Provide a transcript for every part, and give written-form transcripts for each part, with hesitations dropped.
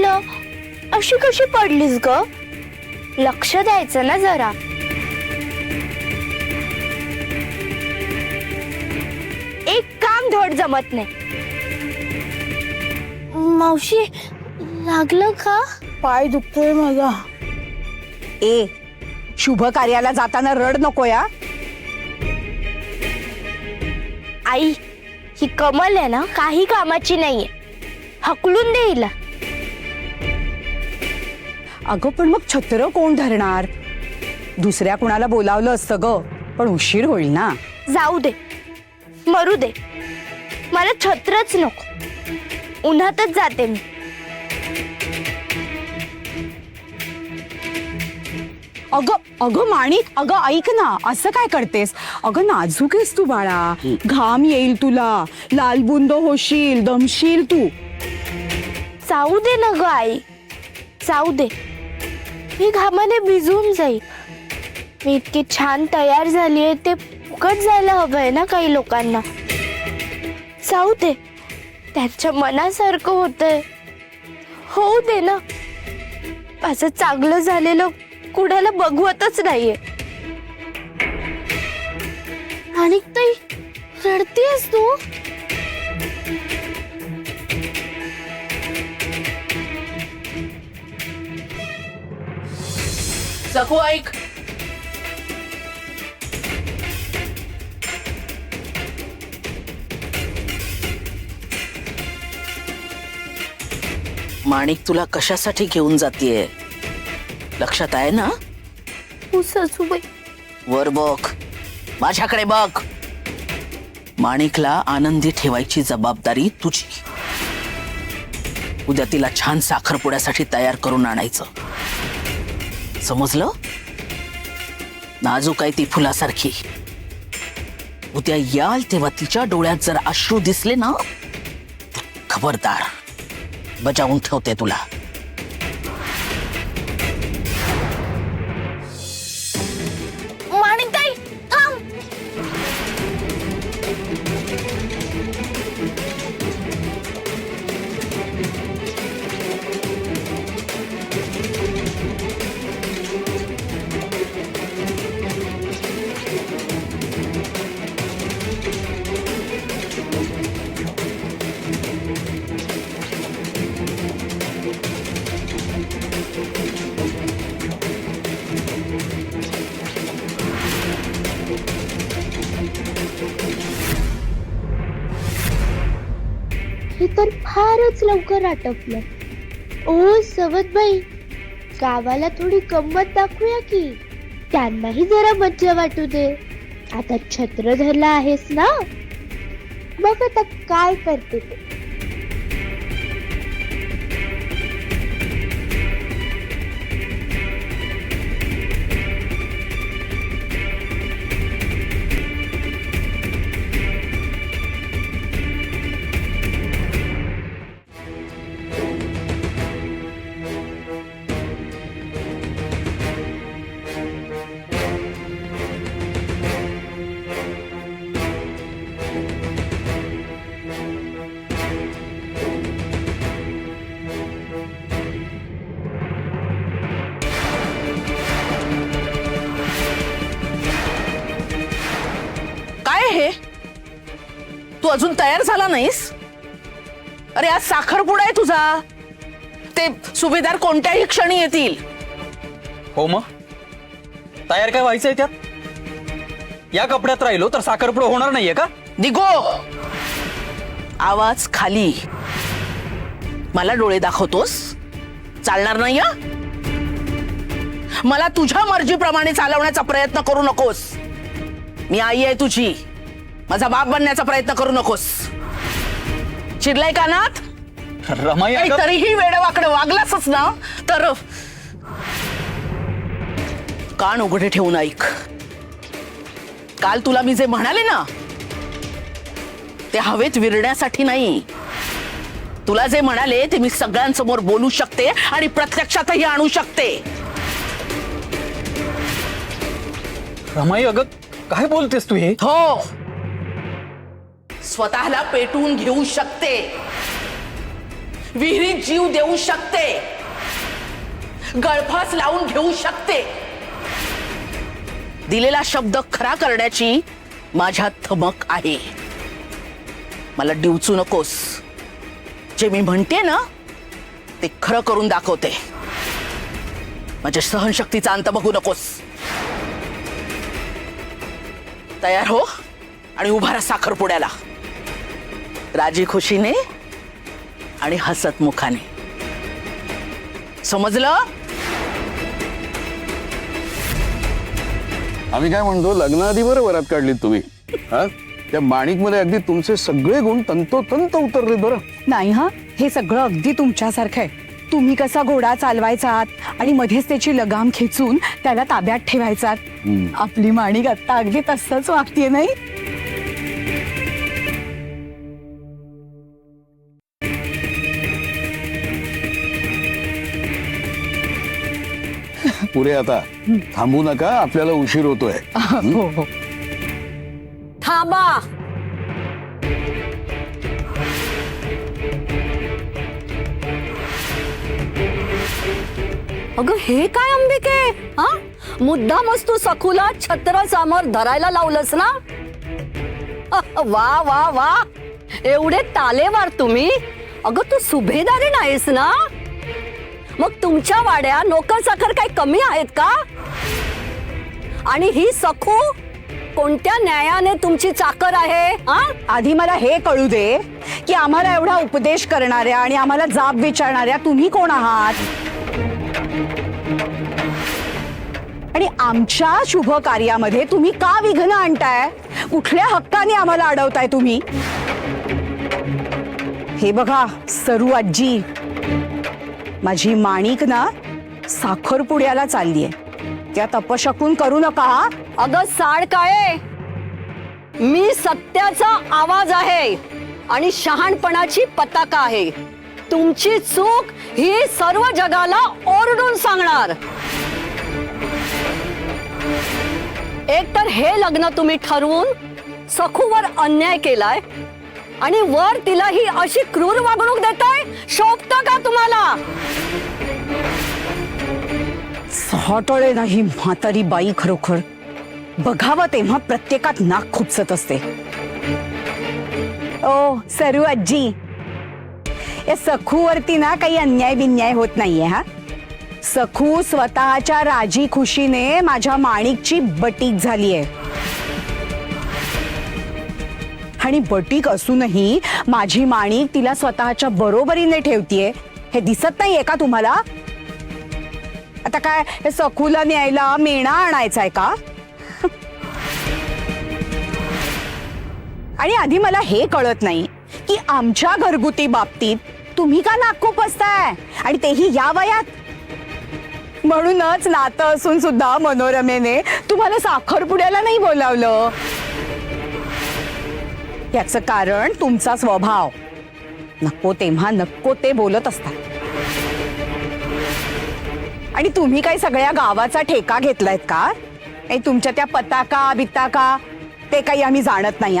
झालं? अशी कशी पडलीस ग? लक्ष द्यायचं ना जरा. एक काम धड जमत नाही. मावशी, लागलं का? पाय दुखतोय माझा. ए, शुभ कार्याला जाताना रड नको या. आई, ही कमल आहे ना, काही कामाची नाहीये. हकलून दे हिला. अगं पण मग छत्र कोण धरणार? दुसऱ्या कुणाला बोलावलं असतं ग, पण उशीर होईल ना. जाऊ दे, मरू दे. मला छत्रच नको. उन्हातच जाते मी. अगं अगं माणिक, अगं ऐक ना, असं काय करतेस? अगं नाजूक आहेस तू बाळा. घाम येईल तुला, लालबुंद होशील, दमशील तू. जाऊ दे ना ग आई, जाऊ दे. मी घामाने भिजून जाईल. मी इतकी छान तयार झालीये, ते फुकट जायला हवंय ना काही लोकांना. जाऊ दे, त्यांच्या मनासारखं होतंय. होऊ दे ना. असं चांगलं झालेलं कुणाला बघवतच नाहीये. आणि ताई, रडतेस तू? सकू ऐक. माणिक तुला कशासाठी घेऊन जातीये? लक्षात आहे ना? हो सासूबाई. वर बघ, माझ्याकडे बघ. माणिकला आनंदी ठेवायची जबाबदारी तुझी. उद्या तिला छान साखरपुड्यासाठी तयार करून आणायचं, समजलं? नाजूक आहे ती फुलासारखी. उद्या याल तेव्हा तिच्या डोळ्यात जर अश्रू दिसले ना, तर खबरदार, बजावून ठेवते तुला. माणिकताई, थांब. हे तर फारच लवकर आटपलं. ओ सवतबाई, गावाला थोडी गंमत दाखवूया की. त्यांनाही जरा मज्जा वाटू दे. आता छत्र धरला आहेस ना, बघ आता काय करते ते. काय हे? तू अजून तयार झाला नाहीस? अरे आज साखरपुडा आहे तुझा. ते सुभेदार कोणत्याही क्षणी येतील. हो मग तयार काय व्हायचंय त्यात? या कपड्यात राहिलो तर साखरपुडा होणार नाहीये का? निघो. आवाज खाली. मला डोळे दाखवतोस? चालणार नाही हा? मला तुझ्या मर्जीप्रमाणे चालवण्याचा प्रयत्न करू नकोस. मी आई आहे तुझी. माझा बाप बनण्याचा प्रयत्न करू नकोस. चिडलाय कानात? रमाई अगं, तरीही वेडवाकडे वागलासच ना, तर कान उघडे ठेवून ऐक. काल तुला मी जे म्हणाले ना, ते हवेत विरण्यासाठी नाही. तुला जे म्हणाले ते मी सगळ्यांसमोर बोलू शकते आणि प्रत्यक्षातही आणू शकते. रमाई अगं काय बोलतेस तू हे? हो, स्वतःला पेटवून घेऊ शकते. विहिरीत जीव देऊ शकते, गळफास लावून घेऊ शकते. दिलेला शब्द खरा करण्याची माझ्यात धमक आहे. मला डिवचू नकोस. जे मी म्हणते ना ते खरं करून दाखवते. माझ्या सहनशक्तीचा अंत बघू नकोस. तयार हो आणि उभा राहा साखरपुड्याला, राजी खुशीने आणि हसत मुखाने. समजलं? आम्ही काय म्हणतो, लग्नाआधी बरं वरात काढलीत तुम्ही. हा, त्या माणिक मध्ये अगदी तुमचे सगळे गुण तंतोतंत उतरले बरं. नाही हा, हे सगळं अगदी तुमच्यासारखं आहे. तुम्ही कसा घोडा चालवायचात आणि मध्येच त्याची लगाम खेचून त्याला ताब्यात ठेवायचात. आपली माणिक आता अगदी तसंच वागतीये नाही. पुरे आता थांबू नका, आपल्याला उशीर होतोय. हो हो. थांबा. अगं हे काय अंबिके, हा मुद्दामच तू सखूला छत्र समोर धरायला लावलंस ना. वा वा वा, एवढे तालेवार तुम्ही. अगं तू सुभेदारी नाहीस ना, मग तुमच्या वाड्या नोकर चाकर काही कमी आहेत का? आणि ही सखू कोणत्या न्यायाने तुमची चाकर आहे? आधी मला हे कळू दे की आम्हाला एवढा उपदेश करणाऱ्या आणि आम्हाला जाब विचारणाऱ्या तुम्ही कोण आहात? आणि आमच्या शुभ कार्यामध्ये तुम्ही का विघ्न आणताय? कुठल्या हक्काने आम्हाला अडवताय तुम्ही? हे बघा सरू आजी, माझी माणिक ना साखरपुड्याला चाललीये. त्यात अपशकून करू नका. अगं साड काय, मी सत्याचा आवाज आहे आणि शहाणपणाची पताका आहे. तुमची चूक ही सर्व जगाला ओरडून सांगणार. एक तर हे लग्न तुम्ही ठरवून सखूवर अन्याय केलाय आणि वर तिला ही अशी क्रूर वागणूक देताय. शोभतं का तुम्हाला? सहाटळे नाही म्हातारी बाई, खरोखर बघावं तेव्हा प्रत्येकात नाक खुपसत असते. ओ सरू आजी, या सखूवरती ना काही अन्याय बिन्याय होत नाहीये. हा, सखू स्वतःच्या राजी खुशीने माझ्या माणिकची बटीक झालीये. आणि बटीक असूनही माझी माणिक तिला स्वतःच्या बरोबरीने ठेवतीये. हे दिसत नाहीये का तुम्हाला? आता काय हे सखूला न्यायला मेणा आणायचाय का? आणि आधी मला हे कळत नाही की आमच्या घरगुती बाबतीत तुम्ही का नाक खुपसताय, आणि तेही या वयात. म्हणूनच नातं असून सुद्धा मनोरमेने तुम्हाला साखरपुड्याला नाही बोलावलं. याचं कारण तुमचा स्वभाव. नको तेव्हा नको ते बोलत असतात. आणि तुम्ही काही सगळ्या गावाचा ठेका घेतलायत का? तुमच्या त्या पताका बिताका ते काही आम्ही जाणत नाही.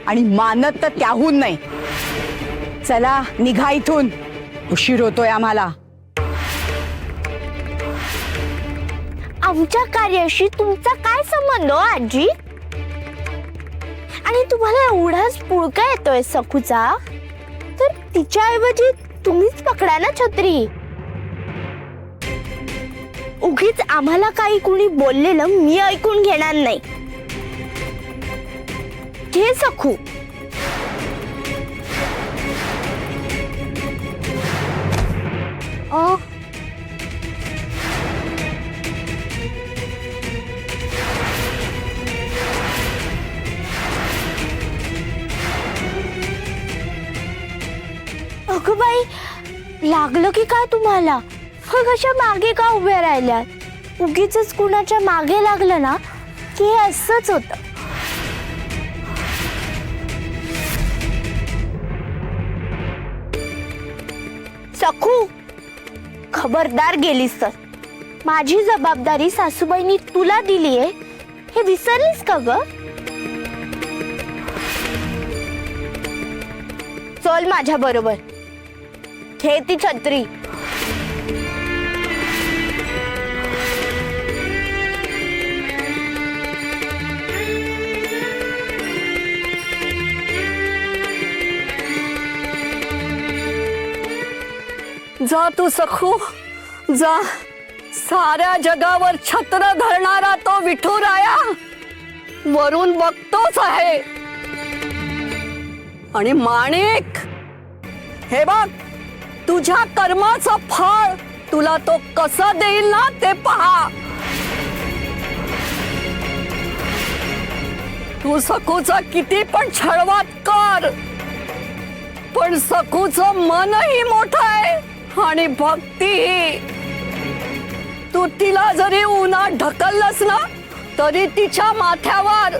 आणि मानत तर त्याहून नाही. चला निघा इथून, उशीर होतोय आम्हाला. आमच्या कार्याशी तुमचा काय संबंध हो आजी? आणि तुम्हाला एवढाच पुळका येतोय सखूचा, तर तिच्याऐवजी तुम्हीच पकडा ना छत्री. उगीच आम्हाला काही कुणी बोललेलं मी ऐकून घेणार नाही. घे सखू. अगं बाई, लागलं की काय तुम्हाला? मग अशा मागे का उभ्या राहिल्या? उगीच कुणाच्या मागे लागलं ना की हे असंच होतं. सखू, खबरदार गेलीस तर. माझी जबाबदारी सासूबाईंनी तुला दिलीये हे विसरलीस का ग? चल माझ्या बरोबर. घे ती छत्री. जा तू सखू जा. साऱ्या जगावर छत्र धरणारा तो विठुराया वरून बघतोच आहे. आणि माणिक, हे बघ, तुझ्या कर्माचं फळ तुला तो कसं देईल ना ते पहा. तू सखूचा किती पण छळवात कर, पण सखूचं मनही मोठं आहे आणि भक्तीही. तू तिला जरी उन्हात ढकललंस ना तरी तिच्या माथ्यावर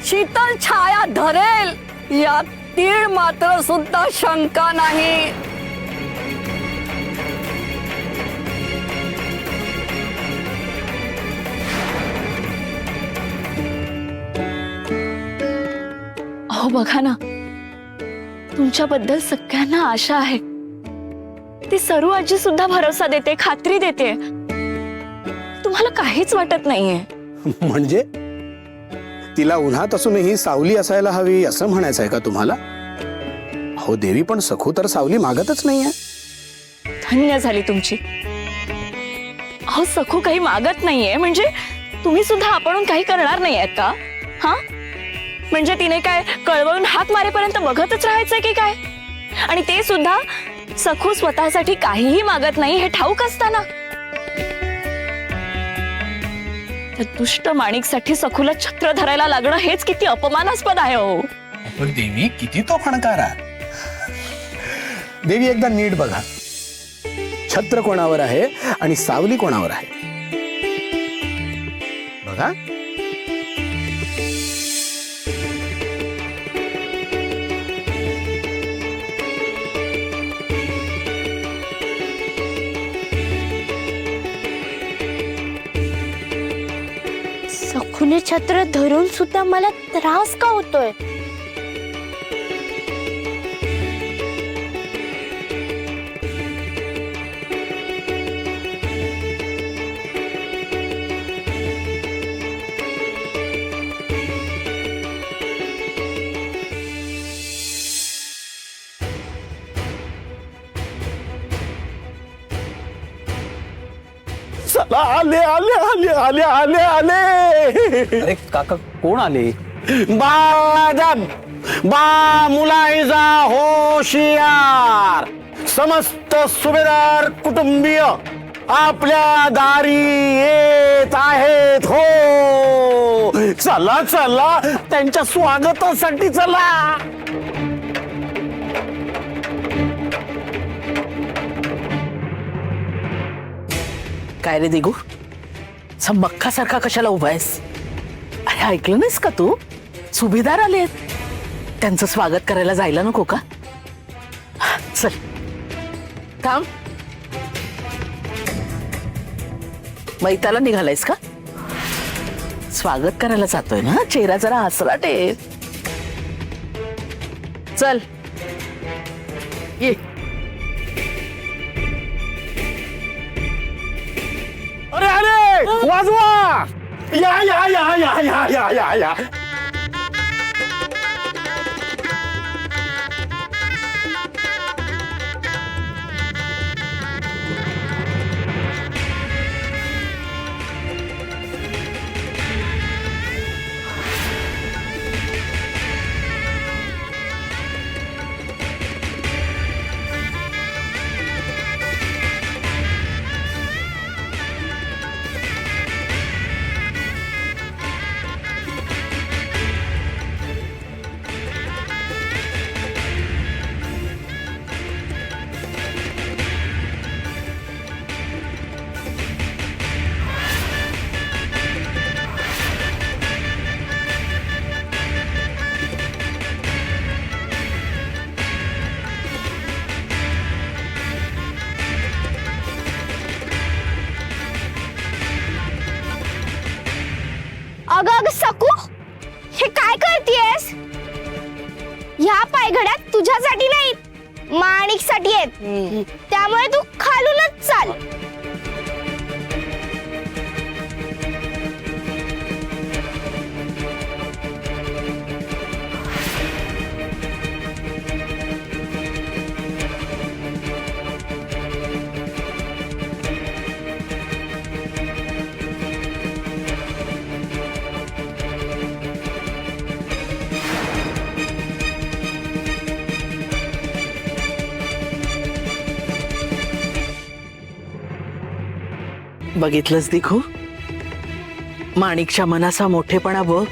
शीतल छाया धरेल यात तीळ मात्र सुद्धा शंका नाही. अहो बघा ना, तुमच्याबद्दल सगळ्यांना आशा आहे. ती सरू आजी सुद्धा भरोसा देते, खात्री देते. तुम्हाला काहीच वाटत नाहीये. म्हणजे तिला उन्हात असूनही सावली असायला हवी असं म्हणायचं आहे का तुम्हाला? हो देवी, पण सखू तर सावली मागतच नाहीये. धन्य झाली तुमची. अहो सखू काही मागत नाहीये म्हणजे तुम्ही सुद्धा आपणून काही करणार नाहीयेत का? हा, म्हणजे तिने काय कळवळून हात मारेपर्यंत बघतच राहायचंय की काय? आणि ते सुद्धा सखू स्वतःसाठी काहीही मागत नाही हे ठाऊक असताना. त्या दुष्ट माणिकसाठी सखूला छत्र धरायला लागणं हेच किती अपमानास्पद आहे. हो पण देवी किती तो फणकार आहे. देवी एकदा नीट बघा, छत्र कोणावर आहे आणि सावली कोणावर आहे बघा. सखूने छत्र धरून सुद्धा मला त्रास का होतोय? चला आले आले आले आले आले आले. अरे काका कोण आले? बा मुलायजा होशियार, समस्त सुभेदार कुटुंबीय आपल्या दारी येत आहेत. हो चला चला, त्यांच्या स्वागतासाठी चला. काय रे दिगू, मक्खासारखा कशाला उभा आहेस? अरे ऐकलं नाहीस का तू? सुभेदार आलेत, त्यांचं स्वागत करायला जायला नको का? चल थांब. मैताला निघालायस का? स्वागत करायला जातोय ना, चेहरा जरा हसरा ठेव. चल ये. अरे अरे वाजवा, या या या या या या या या. अगं अगं सकू, हे काय करतेयस? ह्या पायघड्यात तुझ्यासाठी नाही माणिकसाठी आहेत. त्यामुळे तू खालूनच चाल. बघितलंस दिखू, माणिकच्या मनाचा मोठेपणा बघ.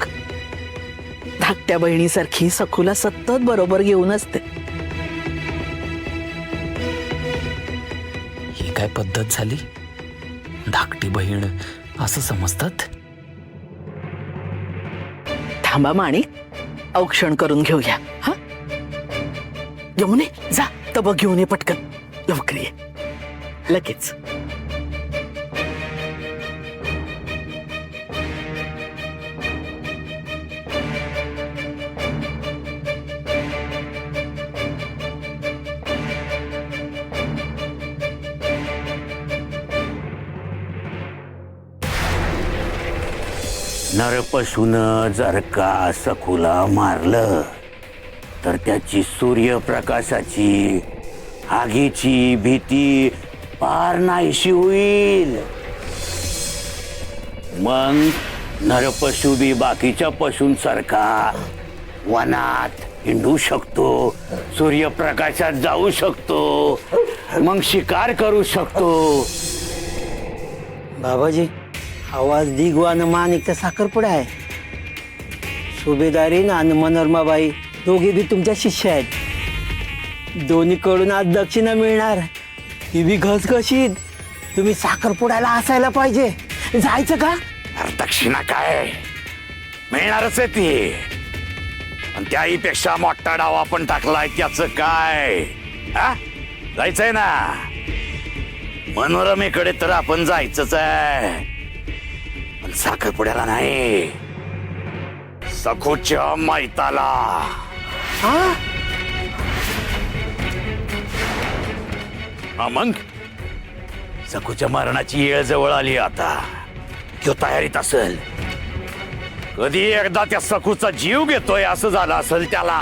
धाकट्या बहिणीसारखी सखूला सतत बरोबर घेऊन असते. ही काय पद्धत झाली? धाकटी बहीण असं समजतात? थांबा माणिक, औक्षण करून घेऊया. हा, यमुने जा, तब घेऊन ये पटकन. लवकर ये लगेच. नरपशून जर का सखूला मारलं तर त्याची सूर्यप्रकाशाची आगीची भीती पार नाहीशी होईल. मग नरपशु बी बाकीच्या पशूंसारखा वनात हिंडू शकतो, सूर्यप्रकाशात जाऊ शकतो, मग शिकार करू शकतो. बाबाजी, आवाज दिगवान माणिक तर साखरपुडा आहे. सुभेदारीन आणि मनोरमाबाई दोघे बी तुमच्या शिष्य आहेत. दोन्हीकडून आज दक्षिणा मिळणार. ती बी घसघशीत. तुम्ही साखरपुड्याला असायला पाहिजे. जायचं का? अरे दक्षिणा काय मिळणारच आहे ती, आणि त्याहीपेक्षा मोठा डाव आपण टाकलाय त्याचं काय? हा, जायचंय ना मनोरमेकडे तर आपण जायचंच आहे, पण साखरपुड्याला नाही, सखूच्या मैताला. हा, मग सखूच्या मरणाची वेळ जवळ आली आता. तो तयारीत असेल. कधी एकदा त्या सखूचा जीव घेतोय असं झालं असेल त्याला.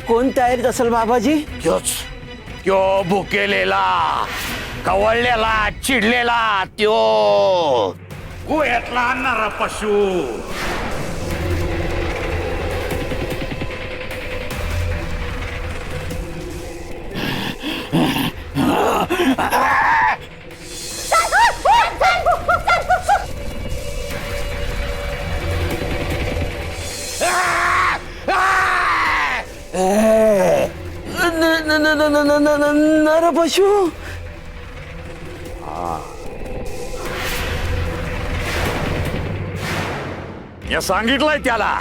कोण तयारीत असेल बाबाजी? त्यो भुकेलेला, कवळलेला, चिडलेला, त्यो गुहेतला नरपशू. नरपशू. या सांगितलंय त्याला,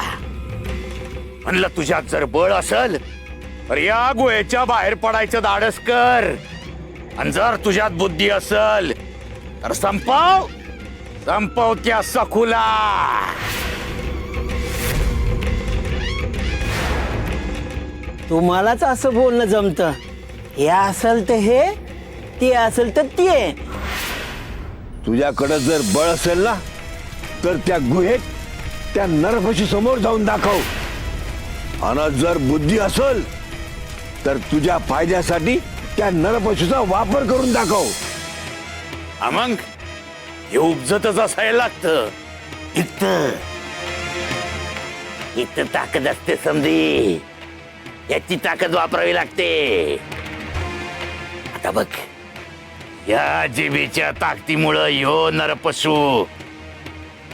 म्हणलं तुझ्यात जर बळ असेल तर या गुहेच्या बाहेर पडायचं धाडस कर, आणि जर तुझ्यात बुद्धी असेल तर संपव त्या सखूला. तुम्हालाच असं बोलणं जमतं. हे असेल तर हे, ते असेल तर ते. तुझ्याकडे जर बळ असेल ना तर त्या गुहेत त्या नरपशू समोर जाऊन दाखव, आणि जर बुद्धी असेल तर तुझ्या फायद्यासाठी त्या नरपशूचा वापर करून दाखव. मग हे उपजतच असायला लागतं. इथं ताकद असते समजी, याची ताकद वापरावी लागते. आता बघ, या जिबीच्या ताकदीमुळं ह्यो नरपशू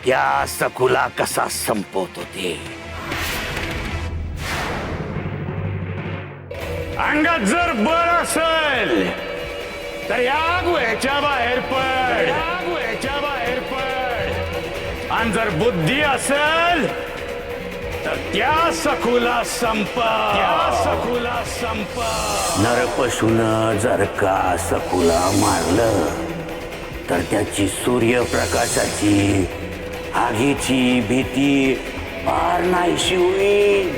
त्या सखूला कसा संपवतो ते. अंगात जर बळ असेल तर या गुहेच्या बाहेर पड, आणि जर बुद्धी असेल तर त्या सखूला संप. नरपशून जर का सखूला मारलं तर त्याची सूर्यप्रकाशाची आगीची भीती पार नाहीशी होईल.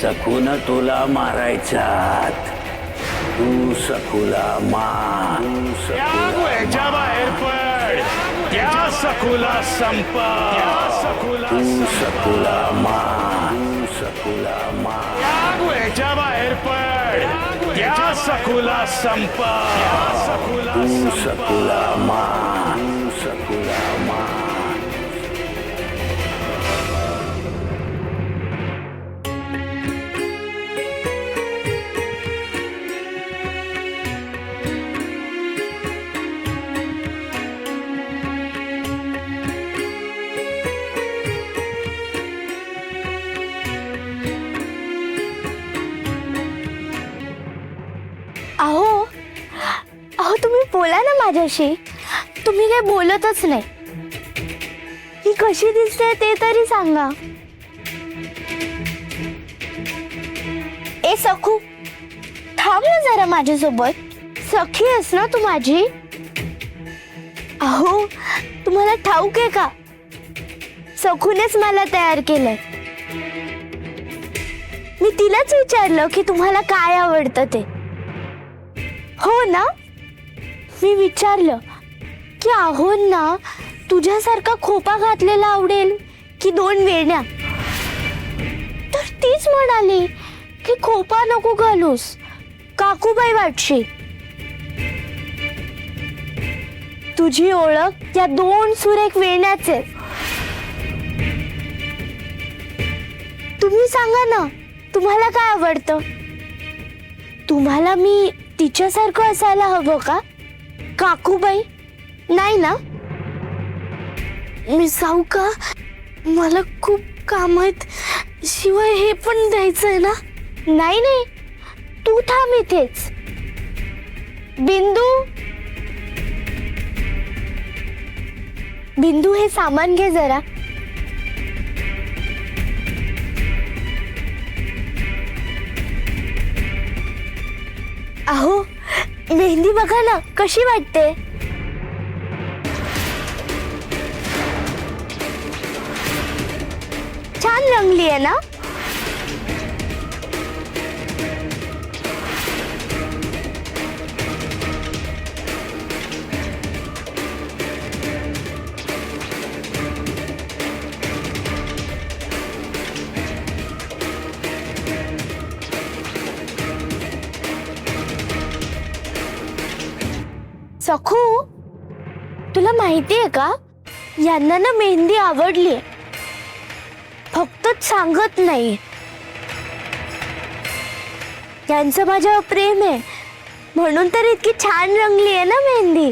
सखून तुला मारायचात. तू सखूला मार. त्या गुहेच्या बाहेर पड. त्या सखूला संपव. तू सखूला मार. सखूला मार. त्या गुहेच्या बाहेर पड. त्या सखूला संपव. तू सखूला मार. सखूला मार. अहो अहो तुम्ही बोला ना माझ्याशी. तुम्ही काही बोलतच नाही. ही कशी दिसते ते तरी सांगा. ए सखू, थांब ना जरा माझ्यासोबत. सखी आहेस ना तू माझी. अहो तुम्हाला ठाऊक आहे का, सखूनेच मला तयार केलंय. मी तिलाच विचारलं की तुम्हाला काय आवडतं ते. हो ना, मी विचारलं की अहो ना तुझ्यासारखा खोपा घातलेला आवडेल की 2 वेण्या. तर तीच म्हणाली की खोपा नको घालूस, काकूबाई वाटशी. तुझी ओळख या 2 सुरेख वेण्याचे. तुम्ही सांगा ना, तुम्हाला काय आवडतं. तुम्हाला मी तिच्यासारखं असायला हवं का, काकूबाई? नाही ना. मी जाऊ का, मला खूप काम आहेत. शिवाय हे पण द्यायचंय ना. नाही नाही, तू थांब इथेच. बिंदू, बिंदू हे सामान घे जरा. अहो मेहंदी बघा ना कशी वाटते. छान रंगली आहे ना. सखू, तुला माहिती आहे का, यांना ना मेहंदी आवडली. फक्त सांगत नाही. यांचं माझ्यावर प्रेम आहे म्हणून तर इतकी छान रंगली आहे ना मेहंदी.